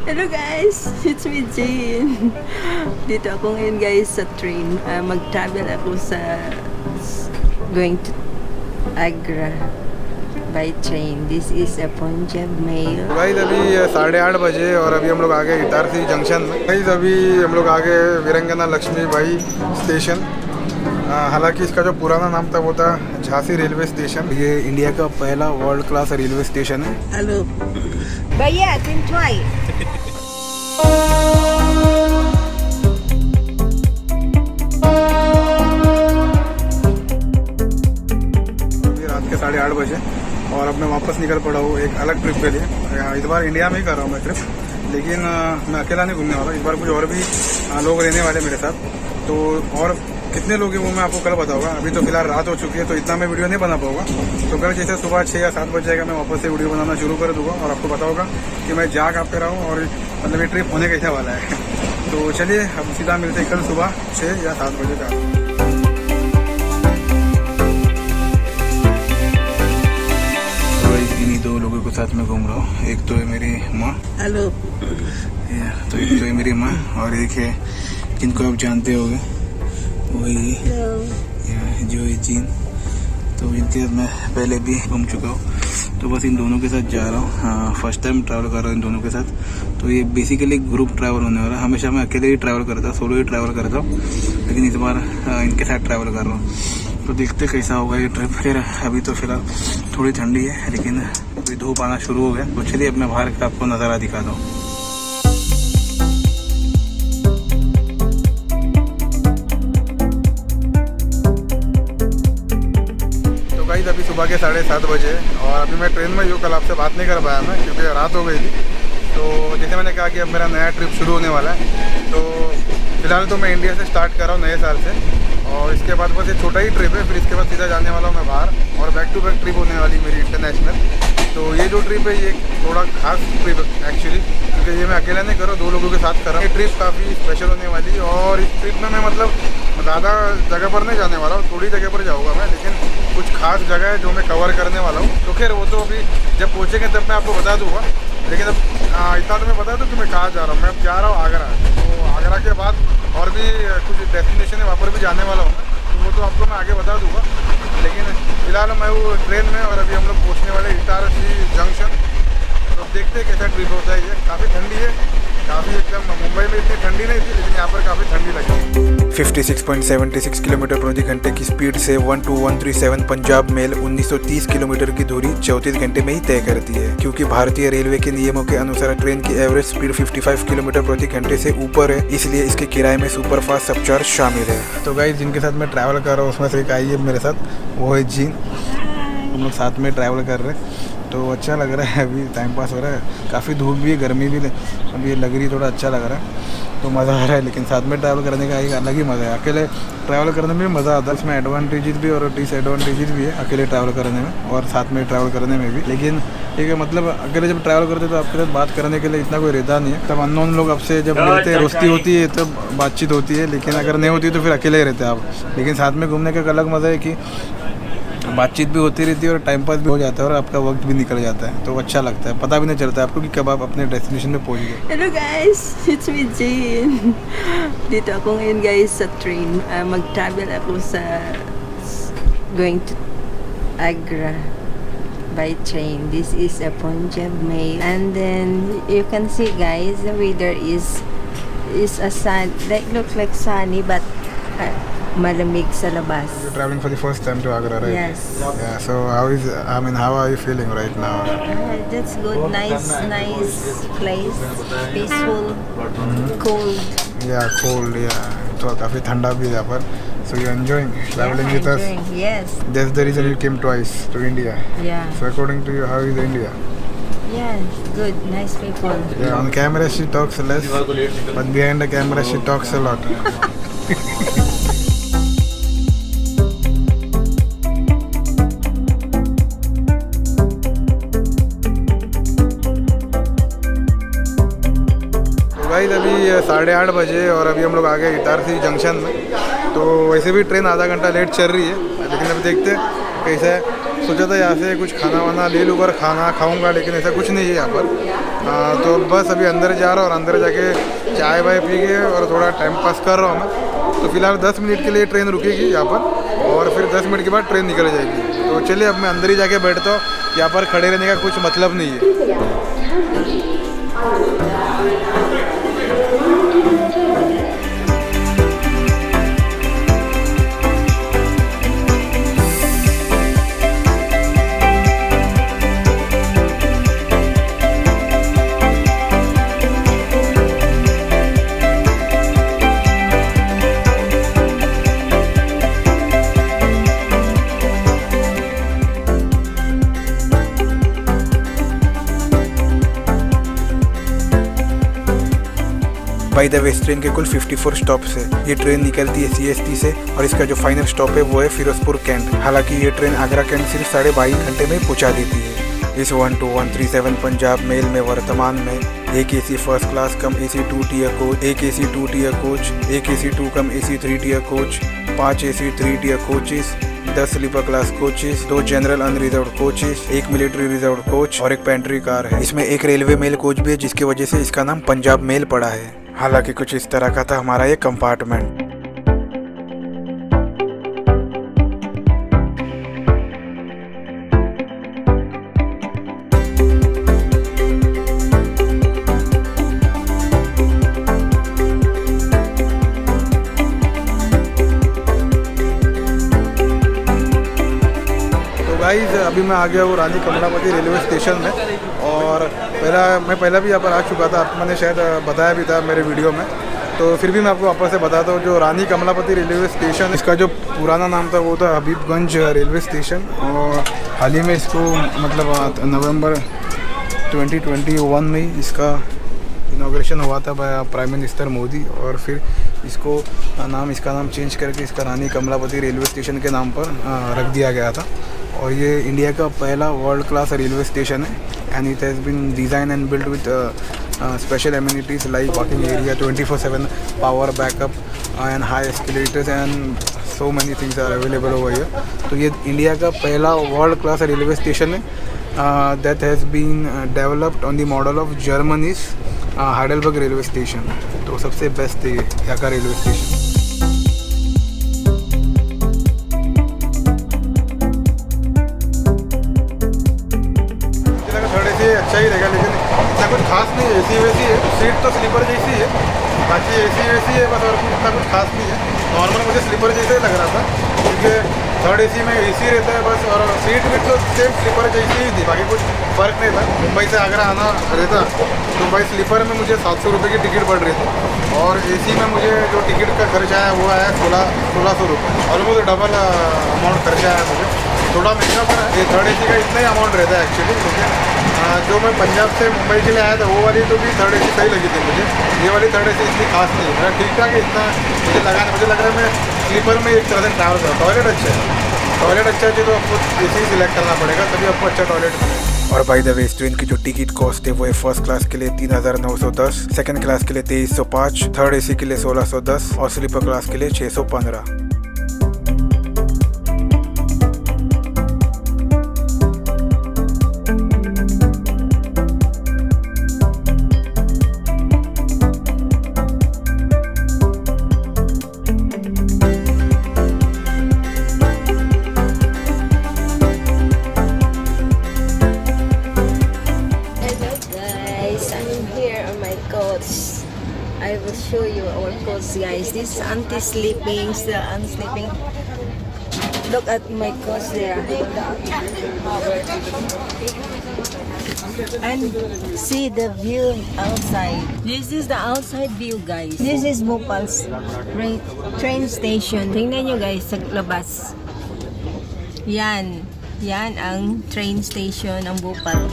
Hello guys, it's me Jane. Dito ako ngayon guys sa train. Mag-travel ako sa going to Agra by train. This is a Punjab mail. Guys अभी 8:30 बजे और अभी हम लोग आ गए Itarsi junction में। Guys अभी हम लोग आ गए वीरंगना लक्ष्मीबाई स्टेशन। हालांकि इसका जो पुराना नाम था वो था झांसी रेलवे स्टेशन। ये इंडिया का पहला वर्ल्ड क्लास रेलवे स्टेशन है। Hello. Bhaiya, तुम try. रात के 8:30 बजे और अब मैं वापस निकल पड़ा हूँ एक अलग ट्रिप के लिए। इस बार इंडिया में ही कर रहा हूँ मैं ट्रिप, लेकिन मैं अकेला नहीं घूमने वाला। इस बार कुछ और भी लोग रहने वाले मेरे साथ। तो और कितने लोग हैं वो मैं आपको कल बताऊंगा। अभी तो फिलहाल रात हो चुकी है तो इतना मैं वीडियो नहीं बना पाऊंगा। तो कल जैसे सुबह 6 या 7 बजे जाएगा मैं वापस से वीडियो बनाना शुरू कर दूंगा और आपको बताऊंगा कि मैं जा कहाँ पे रहा हूँ और मतलब ये ट्रिप होने कैसे वाला है। तो चलिए हम सीधा मिलते हैं कल सुबह 6 या 7 बजे का। इन्हीं दो लोगों के साथ में घूम रहा हूँ। एक तो है मेरी माँ। Hello. तो एक तो है मेरी माँ और एक है जिनको आप जानते होंगे वही जो है जीन। तो इनके साथ मैं पहले भी घूम चुका हूँ। तो बस इन दोनों के साथ जा रहा हूँ। फर्स्ट टाइम ट्रैवल कर रहा हूँ इन दोनों के साथ। तो ये बेसिकली ग्रुप ट्रैवल होने वाला है। हमेशा मैं अकेले ही ट्रैवल करता हूँ, सोलो ही ट्रैवल करता हूँ, लेकिन इस बार इनके साथ ट्रैवल कर रहा हूँ। तो देखते कैसा होगा ये ट्रिप। फिर अभी तो फिलहाल थोड़ी ठंडी है, लेकिन अभी धूप आना शुरू हो गया। तो चलिए अब मैं बाहर का आपको नज़ारा दिखाता हूँ। अभी सुबह के 7:30 बजे और अभी मैं ट्रेन में हूँ। कल आपसे बात नहीं कर पाया मैं क्योंकि रात हो गई थी। तो जैसे मैंने कहा कि अब मेरा नया ट्रिप शुरू होने वाला है। तो फिलहाल तो मैं इंडिया से स्टार्ट कर रहा हूँ नए साल से, और इसके बाद बस एक छोटा ही ट्रिप है। फिर इसके बाद सीधा जाने वाला हूँ मैं बाहर और बैक टू बैक ट्रिप होने वाली मेरी इंटरनेशनल। तो ये जो ट्रिप है ये थोड़ा खास ट्रिप एक्चुअली, क्योंकि ये मैं अकेला नहीं कर रहा हूँ, 2 लोगों के साथ कर रहा हूँ। ये ट्रिप काफ़ी स्पेशल होने वाली है और इस ट्रिप में मैं मतलब ज़्यादा जगह पर नहीं जाने वाला हूँ, थोड़ी जगह पर जाऊँगा मैं, लेकिन कुछ खास जगह है जो मैं कवर करने वाला हूँ। तो खैर वो तो अभी जब पहुँचेंगे तब मैं आपको बता दूँगा। लेकिन अब इतना तो मैं बता दूँ कि मैं कहाँ जा रहा हूँ। मैं अब जा रहा हूँ आगरा। तो आगरा के बाद और भी कुछ डेस्टिनेशन है, वहाँ पर भी जाने वाला हूँ मैं। तो वो तो आपको मैं आगे बता दूँगा। लेकिन फिलहाल मैं वो ट्रेन में और अभी हम लोग पहुँचने वाले इटारसी जंक्शन। तो देखते हैं कैसा ट्रिप होता है। ये काफ़ी ठंडी है, काफ़ी एकदम मुंबई में इतनी ठंडी नहीं थी, लेकिन यहाँ पर काफ़ी ठंडी लगी। 56.76 किलोमीटर प्रति घंटे की स्पीड से 12137 पंजाब मेल 1930 किलोमीटर की दूरी 34 घंटे में ही तय करती है। क्योंकि भारतीय रेलवे के नियमों के अनुसार ट्रेन की एवरेज स्पीड 55 किलोमीटर प्रति घंटे से ऊपर है, इसलिए इसके किराए में सुपरफास्ट सबचार्ज शामिल है। तो गाइस जिनके साथ मैं ट्रैवल कर रहा हूँ उसमें से एक आई है मेरे साथ, वो है जीन। हम लोग साथ में ट्रैवल कर रहे हैं तो अच्छा लग रहा है। अभी टाइम पास हो रहा है। काफ़ी धूप भी है, गर्मी भी अभी लग रही, थोड़ा अच्छा लग रहा है, तो मज़ा आ रहा है। लेकिन साथ में ट्रैवल करने का एक अलग ही मज़ा है। अकेले ट्रैवल करने में भी मज़ा आता है, इसमें एडवांटेजेस भी और डिसएडवांटेजेस भी है अकेले ट्रैवल करने में और साथ में ट्रैवल करने में भी। लेकिन ठीक है, मतलब अकेले जब ट्रैवल करते तो आपके साथ बात करने के लिए इतना कोई रहता नहीं है। तब अननोन लोग आपसे जब मिलते हैं, दोस्ती होती है, तब बातचीत होती है। लेकिन अगर नहीं होती तो फिर अकेले ही रहते हैं आप। लेकिन साथ में घूमने का एक अलग मज़ा है कि बातचीत भी होती रहती है और टाइम पास भी हो जाता है और आपका वक्त भी निकल जाता है। तो अच्छा लगता है, पता भी नहीं चलता आपको कि कब आप अपने डेस्टिनेशन में पहुंच गए। Hello guys, it's me Jane. Dito ako ngayon guys sa train. Mag-travel ako sa going to Agra by train. This is a Punjab mail, and then you can see guys the weather is a sun, like looks like sunny but malamig sa labas. You're traveling for the first time to Agra, right? Yes. Yeah. So how are you feeling right now? That's good. Nice place. Peaceful. Cold. Yeah, cold. Yeah. तो काफ़ी ठंडा भी है यहाँ पर. So you're enjoying traveling with us? Yes. That's the reason you came twice to India. Yeah. So according to you, how is India? Yes. Good. Nice people. Yeah. On camera she talks less, but behind the camera she talks a lot. Guys अभी 8:30 बजे और अभी हम लोग आ गए Itarsi junction में। तो वैसे भी ट्रेन आधा घंटा लेट चल रही है, लेकिन अभी देखते हैं कैसा है। सोचा था यहाँ से कुछ खाना वाना ले लूँगा, खाना खाऊंगा, लेकिन ऐसा कुछ नहीं है यहाँ पर। तो बस अभी अंदर जा रहा हूँ और अंदर जाके चाय वाय पी के और थोड़ा टाइम पास कर रहा हूँ मैं। तो फिलहाल 10 मिनट के लिए ट्रेन रुकेगी यहाँ पर और फिर 10 मिनट के बाद ट्रेन निकल जाएगी। तो चलिए अब मैं अंदर ही जाके बैठता हूँ, यहाँ पर खड़े रहने का कुछ मतलब नहीं है। बाय द वे इस ट्रेन के कुल 54 स्टॉप्स है। ये ट्रेन निकलती है CST से और इसका जो फाइनल स्टॉप है वो है फिरोजपुर कैंट। हालांकि ये ट्रेन आगरा कैंट सिर्फ 22.5 घंटे में पहुंचा देती है। इस 12137 पंजाब मेल में वर्तमान में एक AC first class cum AC 2 tier coach, एक AC 2 टियर कोच, एक AC 2 cum AC 3 tier coach, 5 AC 3 tier coaches, 10 sleeper class coaches, 2 general unreserved coaches, एक मिलिट्री रिजर्व कोच और एक पेंट्री कार है। इसमें एक रेलवे मेल कोच भी है जिसकी वजह से इसका नाम पंजाब मेल पड़ा है। हालांकि कुछ इस तरह का था हमारा ये कंपार्टमेंट। गाइस अभी मैं आ गया हूँ रानी कमलापति रेलवे स्टेशन में और मैं पहला भी यहाँ पर आ चुका था, आपको मैंने शायद बताया भी था मेरे वीडियो में, तो फिर भी मैं आपको वापस से बताता हूँ। जो रानी कमलापति रेलवे स्टेशन, इसका जो पुराना नाम था वो था हबीबगंज रेलवे स्टेशन और हाल ही में इसको मतलब नवंबर 2021 में इसका इनॉग्रेशन हुआ था प्राइम मिनिस्टर मोदी और फिर इसका नाम चेंज करके इसका रानी कमलापति रेलवे स्टेशन के नाम पर रख दिया गया था। और ये इंडिया का पहला वर्ल्ड क्लास रेलवे स्टेशन है and it has been design and build with special amenities like walking area, 24/7 power backup and high escalators and so many things are available over here. तो ये India का पहला world class railway station है that has been developed on the model of Germany's Heidelberg railway station. तो सबसे best है यहाँ का रेलवे स्टेशन। अच्छा ही रहेगा लेकिन इतना कुछ खास नहीं है। AC वैसी है, सीट तो स्लीपर जैसी है, बाकी AC वैसी है बस, और इतना कुछ खास नहीं है। नॉर्मल मुझे स्लीपर जैसा ही लग रहा था क्योंकि 3rd AC में AC रहता है बस, और सीट भी तो सेम स्लीपर जैसी ही थी, बाकी कुछ फ़र्क नहीं था। मुंबई से आगरा आना रहता तो भाई स्लीपर में मुझे 700 रुपये की टिकट पड़ रही थी और AC में मुझे जो टिकट का खर्चा आया वो आया 1600 रुपये, ऑलमोस्ट डबल अमाउंट खर्चा आया मुझे। थोड़ा महंगा पड़ा है। 3rd AC का इतना ही अमाउंट रहता है एक्चुअली, क्योंकि जो मैं पंजाब से मुंबई के लिए आया था वो वाली तो भी 3rd AC सही लगी थी मुझे। ये वाली 3rd AC इतनी खास नहीं है, ठीक ठाक है, इतना मुझे लग रहा है मैं स्लीपर में एक तरह से ट्रैवल करा। टॉयलेट अच्छा है, टॉयलेट अच्छा है तो आपको AC सिलेक्ट करना पड़ेगा तभी आपको अच्छा टॉयलेट मिलेगा। और बाय द वे इस ट्रेन की जो टिकट कॉस्ट है वो है फर्स्ट क्लास के लिए 3910, सेकंड क्लास के लिए 2305, 3rd AC के लिए 1610 और स्लीपर क्लास के लिए 615। I will show you our coach, guys. This auntie sleeping, still unsleeping. Look at my coach there. And see the view outside. This is the outside view, guys. This is Bhopal's train station. Tingnan nyo, guys, sa labas. Yan. Yan ang train station ng Bhopal.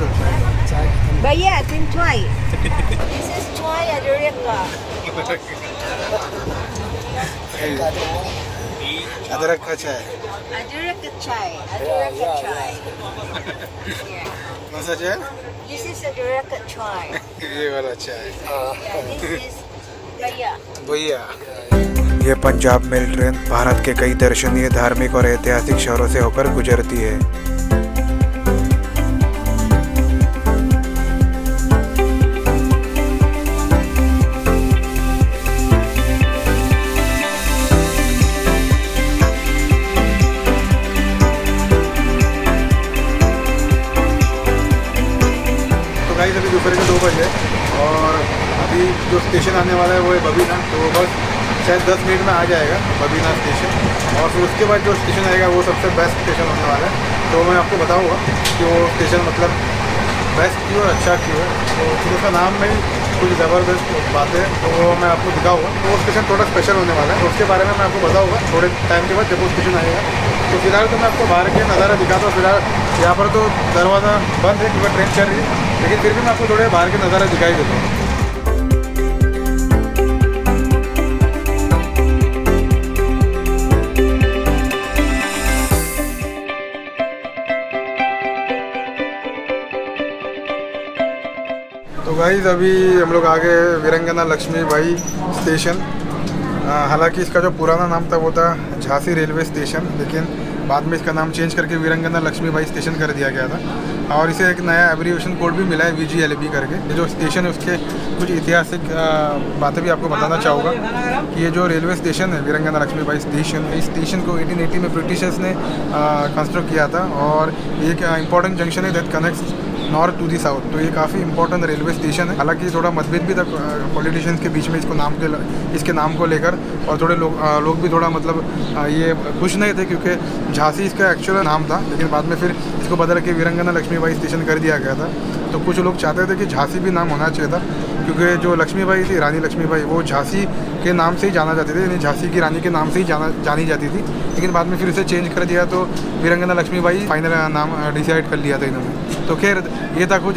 भैया तुम चाय this is चाय अदरक अदरक का चाय चाय कौन सा चाय दिस इज अदरक चाय ये वाला चाय दिस इज भैया भैया ये पंजाब मेल ट्रेन भारत के कई दर्शनीय धार्मिक और ऐतिहासिक शहरों से होकर गुजरती है। तो गाइस अभी दोपहर के 2 बजे और अभी जो स्टेशन आने वाला है वो है बबीना। तो बस शायद 10 मिनट में आ जाएगा बबीना स्टेशन और फिर उसके बाद जो स्टेशन आएगा वो सबसे बेस्ट स्टेशन होने वाला है। तो मैं आपको बताऊंगा कि वो स्टेशन मतलब बेस्ट क्यों और अच्छा क्यों है। तो फिर उसका नाम में कुछ ज़बरदस्त बातें तो वो मैं आपको दिखाऊंगा। तो वो स्टेशन थोड़ा स्पेशल होने वाला है तो उसके बारे में मैं आपको बताऊंगा थोड़े टाइम के बाद जब वो स्टेशन आएगा। तो फिलहाल तो मैं आपको बाहर के नज़ारा दिखाता हूँ। फिलहाल यहाँ पर तो दरवाज़ा बंद है क्योंकि ट्रेन चल रही है, लेकिन फिर भी मैं आपको थोड़े बाहर के नज़ारा दिखाई देता हूँ। तो गाइस अभी हम लोग आ गए वीरंगना लक्ष्मीबाई स्टेशन। हालांकि इसका जो पुराना नाम था वो था झांसी रेलवे स्टेशन, लेकिन बाद में इसका नाम चेंज करके वीरंगना लक्ष्मीबाई स्टेशन कर दिया गया था। और इसे एक नया एब्रिविएशन कोड भी मिला है VGLB करके। ये जो स्टेशन है उसके कुछ ऐतिहासिक बातें भी आपको बताना चाहूँगा कि ये जो रेलवे स्टेशन है वीरंगना लक्ष्मीबाई स्टेशन, इस स्टेशन को 1880 में ब्रिटिशर्स ने कंस्ट्रक्ट किया था और एक इंपॉर्टेंट जंक्शन है that connects north to the south. तो ये काफ़ी इंपॉर्टेंट रेलवे स्टेशन है। हालांकि थोड़ा मतभेद भी था पॉलिटिशियंस के बीच में इसके नाम को लेकर और थोड़े लोग भी थोड़ा मतलब ये खुश नहीं थे क्योंकि झांसी इसका एक्चुअल नाम था, लेकिन बाद में फिर इसको बदल के वीरंगना लक्ष्मीबाई स्टेशन कर दिया गया था। तो कुछ लोग चाहते थे कि झांसी भी नाम होना चाहिए था क्योंकि जो लक्ष्मीबाई थी, रानी लक्ष्मीबाई, वो झांसी के नाम से ही जाना जाती थी, यानी झांसी की रानी के नाम से ही जानी जाती थी। लेकिन बाद में फिर इसे चेंज कर दिया तो वीरंगना लक्ष्मीबाई फाइनल नाम डिसाइड कर लिया था इन्होंने। तो खैर ये था कुछ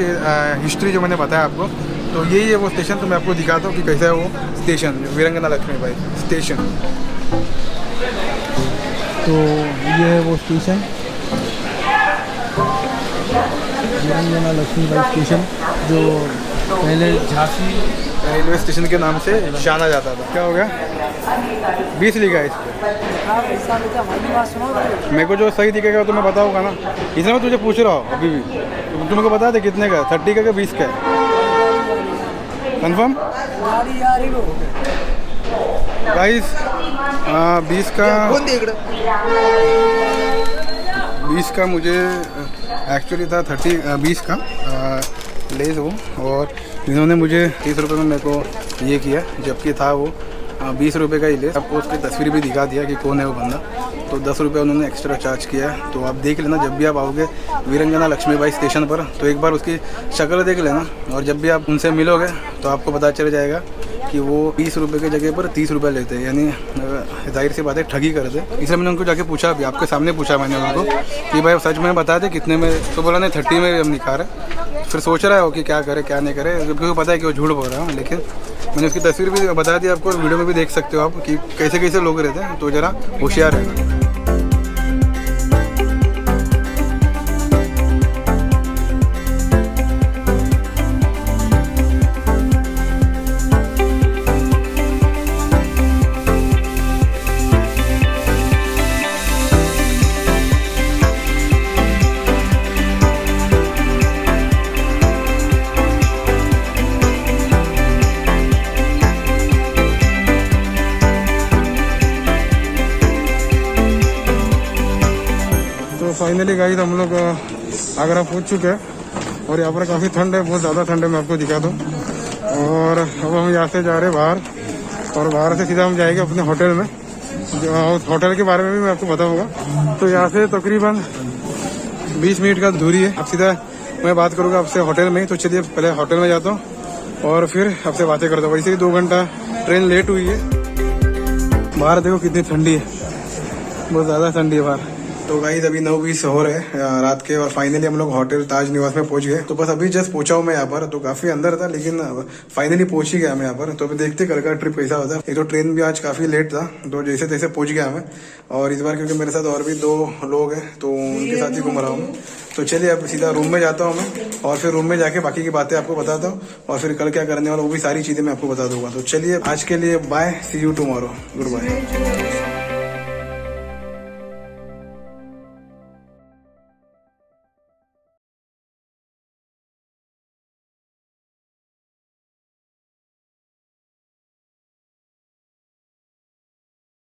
हिस्ट्री जो मैंने बताया आपको। तो यही है वो स्टेशन। तो मैं आपको दिखाता हूँ कि कैसा है वो स्टेशन, वीरंगना लक्ष्मीबाई स्टेशन। तो ये है वो स्टेशन, वीरंगना लक्ष्मीबाई स्टेशन, जो पहले झांसी रेलवे स्टेशन के नाम से जाना जाता था। क्या हो गया? 20 लिखा है इस पर। मेरे को जो सही दिखेगा तो मैं बताऊँगा ना, इसलिए मैं तुझे पूछ रहा हूँ अभी भी। तुम को बता दे कितने का, 30 का 20 का है? कन्फर्म? गाइस 20 का मुझे एक्चुअली था 20 का लेज वो, और इन्होंने मुझे 30 रुपये में मेरे को ये किया, जबकि था वो 20 रुपये का ही लेस। आपको उसकी तस्वीर भी दिखा दिया कि कौन है वो बंदा। तो 10 रुपये उन्होंने एक्स्ट्रा चार्ज किया है। तो आप देख लेना जब भी आप आओगे वीरंगना लक्ष्मीबाई स्टेशन पर, तो एक बार उसकी शक्ल देख लेना और जब भी आप उनसे मिलोगे तो आपको पता चल जाएगा कि वो 20 रुपये की जगह पर 30 रुपये लेते हैं, यानी जाहिर सी बात है ठगी करते। इसलिए मैंने उनको जाके पूछा, अभी आपके सामने पूछा मैंने उनको कि भाई सच में बता दे कितने में। तो बोला नहीं 30 में हम निकाल रहे। फिर सोच रहा है वो कि क्या करे क्या नहीं करे, क्योंकि पता है कि वो झूठ बोल रहा है। लेकिन मैंने उसकी तस्वीर भी बता दी आपको, वीडियो में भी देख सकते हो आप कि कैसे कैसे लोग रहते हैं। तो ज़रा होशियार रहना। फाइनली गाइस हम लोग आगरा पहुंच चुके हैं और यहाँ पर काफ़ी ठंड है, बहुत ज़्यादा ठंड है। मैं आपको दिखा दूँ। और अब हम यहाँ से जा रहे हैं बाहर, और बाहर से सीधा हम जाएंगे अपने होटल में। उस होटल के बारे में भी मैं आपको बताऊँगा। तो यहाँ से तकरीबन 20 मिनट का दूरी है। अब सीधा मैं बात करूँगा आपसे होटल में ही। तो चलिए पहले होटल में जाता हूँ और फिर आपसे बातें करता हूँ। वैसे ही 2 घंटा ट्रेन लेट हुई है। बाहर देखो कितनी ठंडी है, बहुत ज़्यादा ठंडी है बाहर। तो गाइस अभी 9:20 हो रहे हैं रात के और फाइनली हम लोग होटल ताज निवास में पहुंच गए। तो बस अभी जस्ट पहुंचा हूं मैं यहाँ पर, तो काफी अंदर था लेकिन फाइनली पहुंच ही गया मैं यहाँ पर। तो अभी देखते कल का ट्रिप कैसा होता है। एक तो ट्रेन भी आज काफी लेट था, तो जैसे तैसे पहुंच गया मैं। और इस बार क्योंकि मेरे साथ और भी 2 लोग हैं तो उनके साथ ही घूम रहा हूँ। तो चलिए अब सीधा रूम में जाता हूँ मैं, और फिर रूम में जाके बाकी की बातें आपको बताता हूँ, और फिर कल क्या करने वाला वो भी सारी चीजें मैं आपको बता दूंगा। तो चलिए आज के लिए bye, see you tomorrow, good bye.